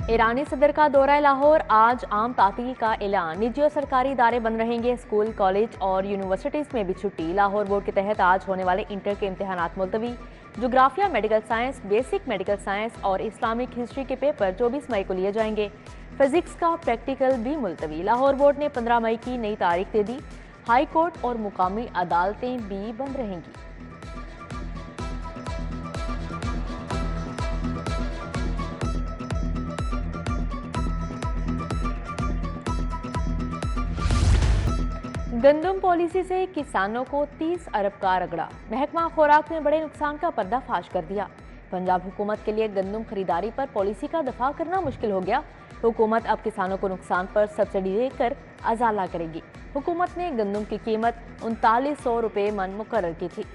ईरानी सदर का दौरा लाहौर, आज आम तातील का ऐलान। निजी और सरकारी इदारे बंद रहेंगे, स्कूल, कॉलेज और यूनिवर्सिटीज में भी छुट्टी। लाहौर बोर्ड के तहत आज होने वाले इंटर के इम्तिहानात मुलतवी। जोग्राफिया, medical science, basic medical science और इस्लामिक हिस्ट्री के पेपर 24 मई को लिए जाएंगे। फिजिक्स का प्रैक्टिकल भी मुलतवी। लाहौर बोर्ड ने 15 मई की नई तारीख दे दी। हाई कोर्ट और मुकामी अदालतें भी बंद रहेंगी। गंदम पॉलिसी से किसानों को 30 अरब का रगड़ा। महकमा खुराक ने बड़े नुकसान का पर्दाफाश कर दिया। पंजाब हुकूमत के लिए गंदम खरीदारी पर पॉलिसी का दफा करना मुश्किल हो गया। हुकूमत अब किसानों को नुकसान पर सब्सिडी देकर अजाला करेगी। हुकूमत ने गंदम की कीमत 3900 रुपये मन मुकर्रर की थी।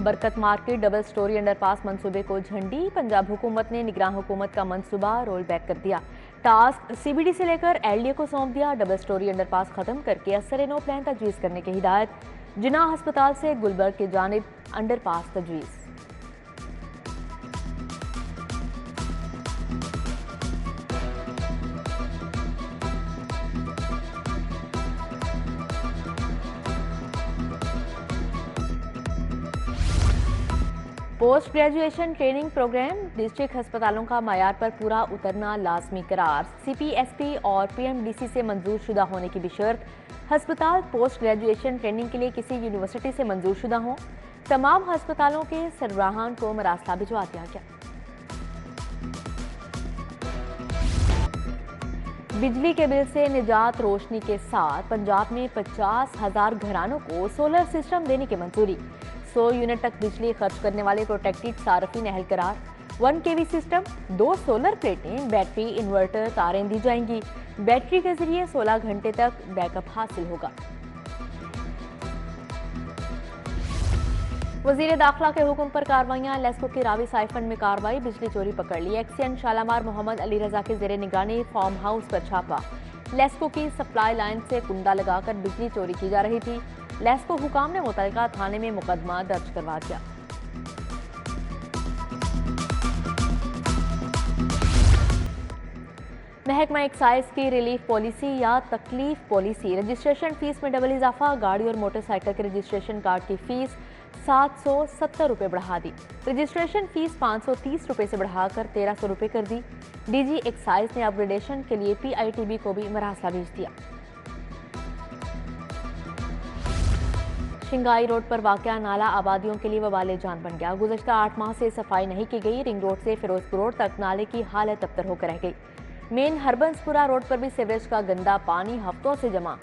बरकत मार्केट डबल स्टोरी अंडरपास मंसूबे को झंडी। पंजाब हुकूमत ने निगरान हुकूमत का मंसूबा रोल बैक कर दिया। टास्क सीबीडी से लेकर एलडीए को सौंप दिया। डबल स्टोरी अंडरपास खत्म करके असर नो प्लान तजवीज़ करने की हिदायत। जिन्ना अस्पताल से गुलबर्ग की जानिब अंडरपास तजवीज़। Post graduation training program, district अस्पतालों का मयार पर पूरा उतरना लाजमी करार। सीपीएसपी और पीएमडीसी से मंजूर शुदा होने की भी शर्त। अस्पताल पोस्ट ग्रेजुएशन ट्रेनिंग के लिए किसी यूनिवर्सिटी से मंजूर शुदा हों। तमाम अस्पतालों के सरबराहान को मरासला भिजवा दिया गया। बिजली के बिल से निजात रोशनी के साथ पंजाब में 50,000 घरानों को सोलर सिस्टम देने की मंजूरी। 100 यूनिट तक बिजली खर्च करने वाले प्रोटेक्टेड सार्फिन अहल करार। 1 केवी सिस्टम, 2 सोलर प्लेटें, बैटरी, इन्वर्टर, तारें दी जाएंगी। बैटरी के जरिए 16 घंटे तक बैकअप हासिल होगा। वजीर दाखिला के हुक्म पर कार्रवाइयां। लेस्को की रावी साइफन में कार्रवाई, बिजली चोरी पकड़ ली। एक्सियन शालामार मोहम्मद अली रजा के जेर निगरानी फार्म हाउस पर छापा। लेस्को की सप्लाई लाइन से कुंडा लगाकर बिजली चोरी की जा रही थी। लेस्को हुकाम ने मुतलका थाने में मुकदमा दर्ज करवा दिया। महकमा एक्साइज की रिलीफ पॉलिसी या तकलीफ पॉलिसी। रजिस्ट्रेशन फीस में डबल इजाफा। गाड़ी और मोटरसाइकिल के रजिस्ट्रेशन कार्ड की फीस 770 रुपये बढ़ा दी। रजिस्ट्रेशन फीस 530 रुपये से बढ़ाकर 1300 रुपये कर दी। डीजी एक्साइज ने अपग्रेडेशन के लिए पीआईटीबी को भी मरासला भेज दिया। शिंगाई रोड पर वाक़या नाला आबादियों के लिए वबाले जान बन गया। गुज़श्ता 8 माह से सफाई नहीं की गई। रिंग रोड से फिरोजपुर रोड तक नाले की हालत अबतर होकर रह गई। मेन हरबंसपुरा रोड पर भी सीवरेज का गंदा पानी हफ्तों से जमा।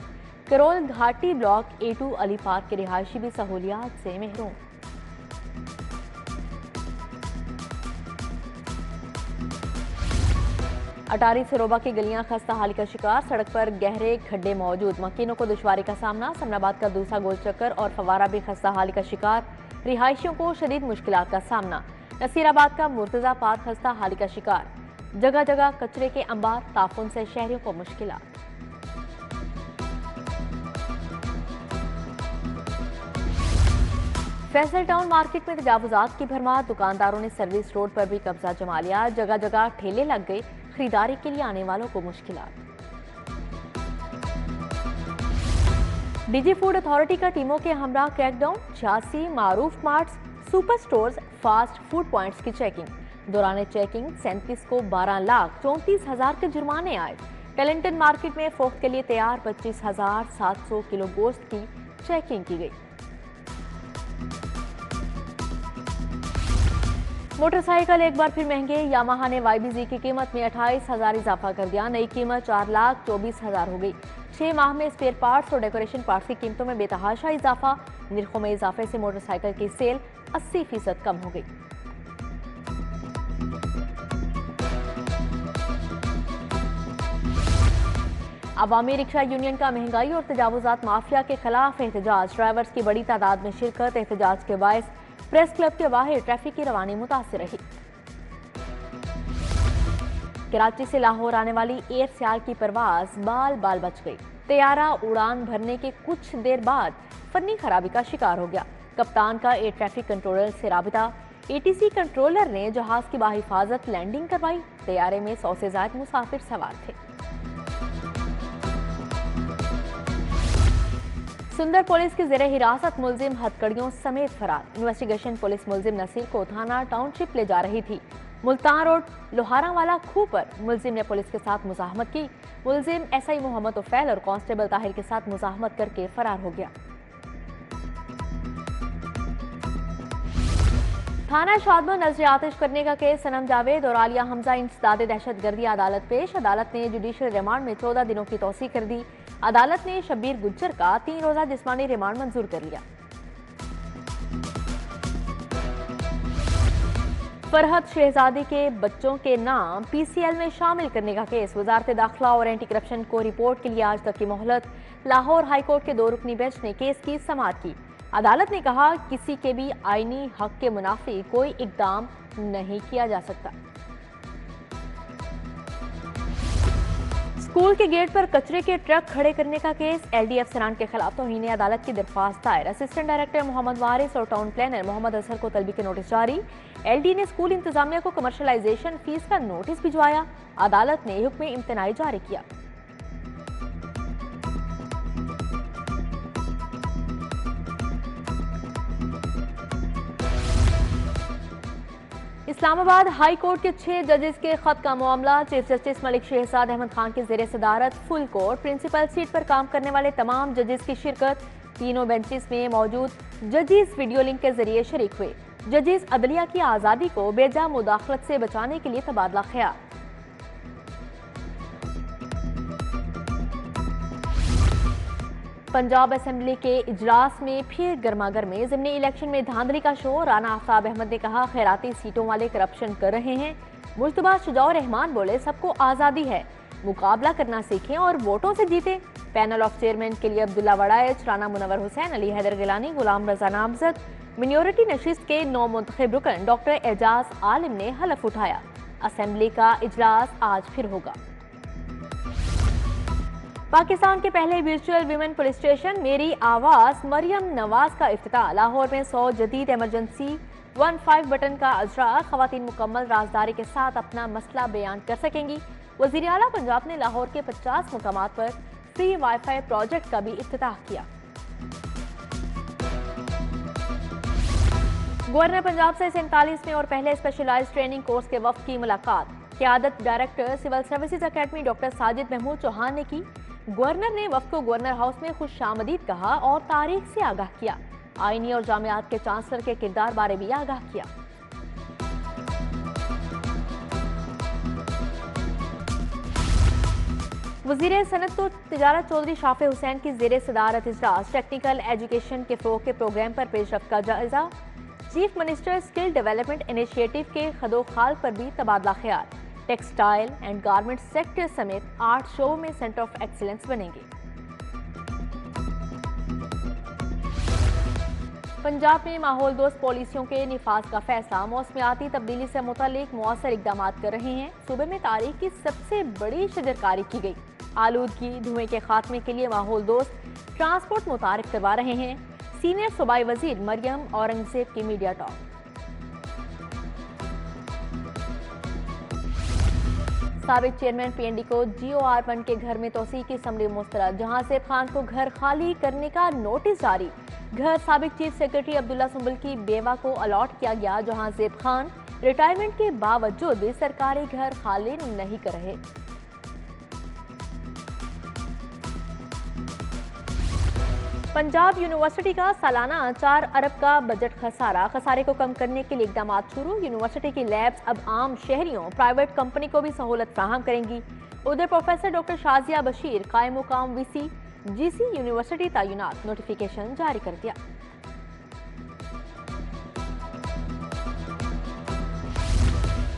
करोल घाटी ब्लॉक A2 अली पार्क के रिहायशी भी सहूलियात से महरूम। अटारी सरोबा की गलियां खस्ता हाली का शिकार। सड़क पर गहरे खड्डे मौजूद। मकीनों को दुश्वारी का सामना। समनाबाद का दूसरा गोल चक्कर और फवारा भी खस्ता हाली का शिकार। रिहायशियों को शदीद मुश्किलात का सामना। नसीराबाद का मुर्तजा पार्क खस्ता हाली का शिकार। जगह जगह कचरे के अंबार। ताफुन से शहरियों को मुश्किलात। फैसल टाउन मार्केट में तजावुजात की भरमार। दुकानदारों ने सर्विस रोड पर भी कब्जा जमा लिया। जगह जगह ठेले लग गए। खरीदारी के लिए आने वालों को मुश्किलात। डीजी फूड अथॉरिटी का टीमों के हमरा क्रैकडाउन। 86 मारूफ marts, super stores, fast food points की चेकिंग। दौरान चेकिंग 37 को 12,34,000 के जुर्माने आए। कैलेंटन मार्केट में फोख्त के लिए तैयार 25,700 किलो गोश्त की चेकिंग की गई। मोटरसाइकिल एक बार फिर महंगे। यामाहा ने YBZ की कीमत में 28,000 इजाफा कर दिया। नई कीमत 4,24,000 हो गई। 6 माह में स्पेयर पार्ट्स और डेकोरेशन पार्ट्स की कीमतों में बेतहाशा इजाफा। निर्खों में इजाफे से मोटरसाइकिल की सेल 80% कम हो गई। अवामी रिक्शा यूनियन का महंगाई और तजावुजात माफिया के खिलाफ एहतजाज। ड्राइवर्स की बड़ी तादाद में शिरकत। एहतजाज के बायस प्रेस क्लब के बाहर ट्रैफिक की रवानी मुतासिर रही। कराची से लाहौर आने वाली एयर सियाल की परवाज बाल बाल बच गई। तैयारा उड़ान भरने के कुछ देर बाद फनी खराबी का शिकार हो गया। कप्तान का एयर ट्रैफिक कंट्रोलर से राबिता। ATC कंट्रोलर ने जहाज की बाहिफाजत लैंडिंग करवाई। तैयारे में 100 से ज्यादा मुसाफिर सवार थे। सुंदर पुलिस की जेर हिरासत मुलजिम हथकड़ियों समेत फरार। इन्वेस्टिगेशन पुलिस मुलजिम नसीर को थाना टाउनशिप ले जा रही थी। मुल्तान रोड लोहारावाला खूह पर मुलजिम ने पुलिस के साथ मुजाहमत की। मुलजिम SI मोहम्मद उफैल और कांस्टेबल ताहिर के साथ मुजाहमत करके फरार हो गया। थाना शादमा नजर आतिश करने का केस सनम जावेद और आलिया हमजा इंसदाद दहशतगर्दी अदालत पेश। अदालत ने जुडिशियल रिमांड में 14 दिनों की तौसी कर दी। अदालत ने शब्बीर गुज्जर का 3 रोजा जिस्मानी रिमांड मंजूर कर लिया। फरहत शहजादी के बच्चों के नाम PCL में शामिल करने का केस। वजारत दाखिला और एंटी करप्शन को रिपोर्ट के लिए आज तक की मोहलत। लाहौर हाई कोर्ट के 2 रुकनी बेंच ने केस की समाअत की। अदालत ने कहा किसी के भी आईनी हक के मुनाफी कोई इकदाम नहीं किया जा सकता। स्कूल के गेट पर कचरे के ट्रक खड़े करने का केस। LDF सरान के खिलाफ तौहीन अदालत की दरख्वास्त दायर। असिस्टेंट डायरेक्टर मोहम्मद वारिस और टाउन प्लानर मोहम्मद असहर को तलबी के नोटिस जारी। LD ने स्कूल इंतजामिया को कमर्शलाइजेशन फीस का नोटिस भिजवाया। अदालत ने हुक्म इम्तनाई जारी किया। इस्लामाबाद हाई कोर्ट के 6 जजेस के खत का मामला। चीफ जस्टिस मलिक शहजाद अहमद खान की जेर सदारत फुल कोर्ट प्रिंसिपल सीट पर काम करने वाले तमाम जजेस की शिरकत। तीनों बेंचेस में मौजूद जजेस वीडियो लिंक के जरिए शरीक हुए। जजेस अदलिया की आज़ादी को बेजा मुदाखलत से बचाने के लिए तबादला ख्याल। पंजाब असेंबली के इजलास में फिर गर्मागर्मी। ज़िमनी इलेक्शन में धांधली का शोर। राना आफ्ताब अहमद ने कहा खैराती सीटों वाले करप्शन कर रहे हैं। मुश्तबा शुजाउर रहमान बोले सबको आज़ादी है, मुकाबला करना सीखें और वोटों से जीते। पैनल ऑफ चेयरमैन के लिए अब्दुल्ला वड़ाइच, राना मुनव्वर हुसैन, अली हैदर गिलानी, गुलाम रजा नामजद। मिनोरिटी नशिस्त के 9 मुंतखब रुकन डॉक्टर एजाज आलिम ने हलफ उठाया। असेंबली का इजलास आज फिर होगा। पाकिस्तान के पहले वर्चुअल विमेन पुलिस स्टेशन मेरी आवाज मरियम नवाज का इफ्तिताह। लाहौर में 100 जदीद इमरजेंसी 15 बटन का अजरा। खवातीन मुकम्मल राजदारी के साथ अपना मसला बयान कर सकेंगी। वज़ीर आला पंजाब ने लाहौर के 50 मुकामात पर फ्री वाईफाई प्रोजेक्ट का भी इफ्तिताह किया। गवर्नर पंजाब से 47वें और पहले स्पेशलाइज्ड ट्रेनिंग कोर्स के वफ्द की मुलाकात। क़यादत director civil services academy doctor Sajid Mahmood Chauhan ने की। गवर्नर ने वफ्द को गवर्नर हाउस में खुशामदीद कहा और तारीख से आगाह किया। आईनी और जामियात के चांसलर के किरदार बारे भी आगाह किया। वज़ीर सनअत व तिजारत चौधरी शाफे हुसैन की ज़ेर सदारत इजलास। टेक्निकल एजुकेशन के फ़रोग़ के प्रोग्राम पर पेशरफ्त का जायजा। Chief minister skill development initiative के खदोखाल पर भी तबादला ख्याल। टेक्सटाइल एंड गारमेंट सेक्टर समेत 8 शोबों में सेंटर ऑफ एक्सीलेंस बनेंगे। पंजाब में माहौल दोस्त पॉलिसियों के निफाज का फैसला। मौसमियाती तब्दीली से मुतालिक मौसर इकदाम कर रहे हैं। सूबे में तारीख की सबसे बड़ी शजरकारी की गई। आलूदगी धुएं के खात्मे के लिए माहौल दोस्त ट्रांसपोर्ट मुतारिफ करवा रहे हैं। सीनियर सूबाई वजीर मरियम औरंगजेब की मीडिया टॉक। साबिक चेयरमैन PND को GOR1 के घर में तोसी की असम्बली मुस्तरद। जहांजेब खान को घर खाली करने का नोटिस जारी। घर साबिक चीफ सेक्रेटरी अब्दुल्ला सुंबल की बेवा को अलॉट किया गया। जहांजेब खान रिटायरमेंट के बावजूद भी सरकारी घर खाली नहीं कर रहे। पंजाब यूनिवर्सिटी का सालाना 4 अरब का बजट खसारा। खसारे को कम करने के लिए इकदाम शुरू। यूनिवर्सिटी की लैब्स अब आम शहरियों प्राइवेट कंपनी को भी सहूलत फराहम करेंगी। उधर प्रोफेसर डॉक्टर शाजिया बशीर कायम मुकाम VC GC यूनिवर्सिटी तैनात नोटिफिकेशन जारी कर दिया।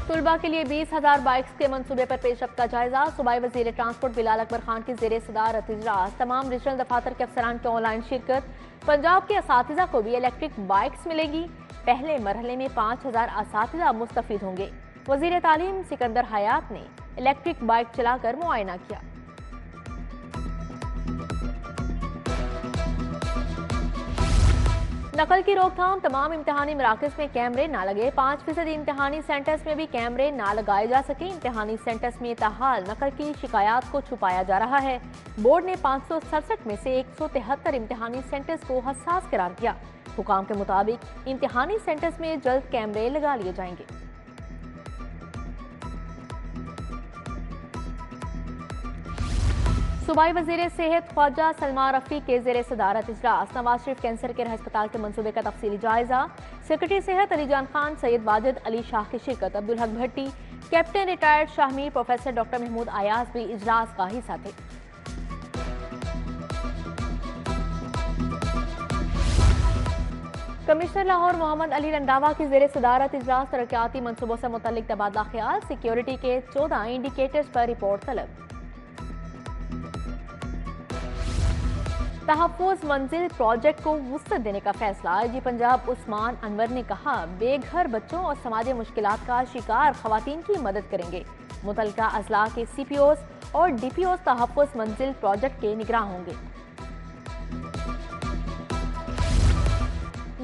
तुलबा के लिए 20,000 बाइक्स के मंसूबे पर पेशरफ्त का जायजा। सूबाई वजीर ट्रांसपोर्ट बिलाल अकबर खान की जेर सदारत इजलास। तमाम रीजनल दफातर के अफसरान की ऑनलाइन शिरकत। पंजाब के असातिज़ा को भी इलेक्ट्रिक बाइक्स मिलेंगी। पहले मरहले में 5,000 असातिज़ा मुस्तफीद होंगे। वजीर तालीम सिकंदर हयात ने इलेक्ट्रिक बाइक चलाकर मुआयना किया। नकल की रोकथाम, तमाम इम्तिहानी मराकज़ में कैमरे ना लगे, 5% इम्तिहानी सेंटर्स में भी कैमरे ना लगाए जा सके। इम्तिहानी सेंटर्स में ताहाल नकल की शिकायत को छुपाया जा रहा है। बोर्ड ने 567 में से 173 इम्तिहानी सेंटर्स को हसास करार किया। हुकाम के मुताबिक इम्तिहानी सेंटर्स में जल्द कैमरे लगा लिए जाएंगे। सूबाई वज़ीर सेहत ख्वाजा सलमा रफीक के ज़ेर सदारत इजलास, नवाज शरीफ कैंसर केयर अस्पताल के मंसूबे का तफसीली जायजा। सेक्रेटरी सेहत अली जान खान, सैयद वाजिद अली शाह की शिरकत। Abdul Haq Bhatti, captain retired Shahmir, professor doctor Mahmood Ayaz भी इजलास का हिस्सा थे। कमिश्नर लाहौर मोहम्मद अली रंधावा की ज़ेर सदारत इजलास, तरक्याती मनसूबों से मुतल्लिक तबादला ख्याल, सिक्योरिटी के 14 इंडिकेटर्स पर रिपोर्ट तलब। तहफ़्फ़ुज़ मंजिल प्रोजेक्ट को वुसअत देने का फैसला। आईजी पंजाब उस्मान अनवर ने कहा, बेघर बच्चों और समाजी मुश्किलात का शिकार खवातीन की मदद करेंगे। मुतल्लिका अजला के CPOs और DPOs तहफ़्फ़ुज़ मंजिल प्रोजेक्ट के निगरां होंगे।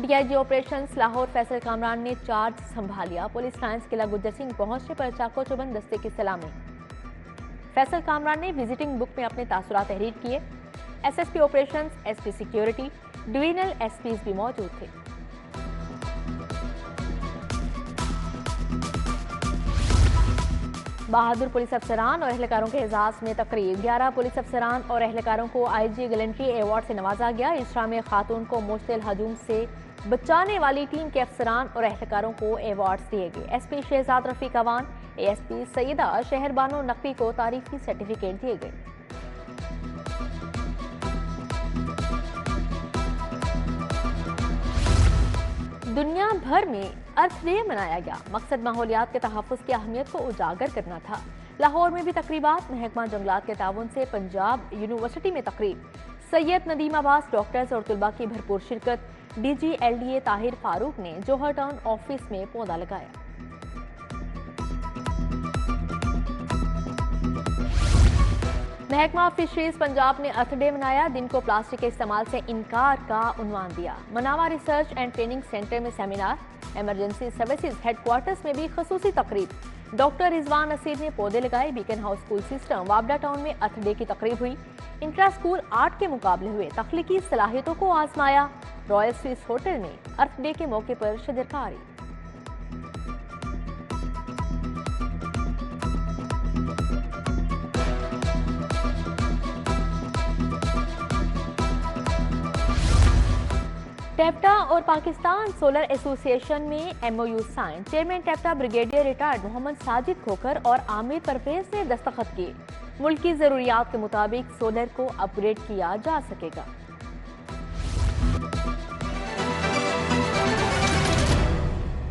DIG ऑपरेशंस लाहौर फैसल कामरान ने चार्ज संभालिया। पुलिस लाइन्स किला गुज्जर सिंह पहुंचने पर चाको चुबंद दस्ते की सलामी। फैसल कामरान ने विजिटिंग बुक में अपने तासुरात तहरीर किए। SSP operations, SP security, divisional SPs भी मौजूद थे। बहादुर पुलिस अफसरान और एहलकारों के एजाज में तकरीब। 11 पुलिस अफसरान और एहलकारों को IG गैलेंट्री अवार्ड से नवाजा गया। इजरा में खातून को मुश्तिल हजूम से बचाने वाली टीम के अफसरान और एहलकारों को अवार्ड दिए गए। SP शहजाद रफीक अवान, ASP सईदा शहरबानो नकवी को तारीफी सर्टिफिकेट दिए गए। दुनिया भर में अर्थ डे मनाया गया। मकसद माहौलियात के तहफ़्फ़ुज़ की अहमियत को उजागर करना था। लाहौर में भी तकरीबात। महकमा जंगलात के ताउन से पंजाब यूनिवर्सिटी में तकरीब। सैयद नदीम अब्बास डॉक्टर्स और तुलबा की भरपूर शिरकत। DG LDA ताहिर फारूक ने जौहर टाउन ऑफिस में पौधा लगाया। महकमा फिशरीज पंजाब ने अर्थ डे मनाया। दिन को प्लास्टिक के इस्तेमाल से इनकार का उन्वान दिया। मनावा रिसर्च एंड ट्रेनिंग सेंटर में सेमिनार। एमरजेंसी सर्विसेज हेडक्वार्टर्स में भी खसूसी तकरीब। डॉक्टर रिजवान नसीर ने पौधे लगाए। बीकन हाउस स्कूल सिस्टम वाबडा टाउन में अर्थ डे की तकरीब हुई। इंट्रा स्कूल आर्ट के मुकाबले हुए। तख्लीकी सलाहियतों को आजमाया। रॉयल स्विस होटल में अर्थ डे के मौके पर शजरकारी। टेप्टा और पाकिस्तान सोलर एसोसिएशन में MOU साइन। चेयरमैन टेप्टा ब्रिगेडियर रिटायर्ड मोहम्मद साजिद खोकर और आमिर परवेज ने दस्तखत किए। मुल्क की जरूरियात के मुताबिक सोलर को अपग्रेड किया जा सकेगा।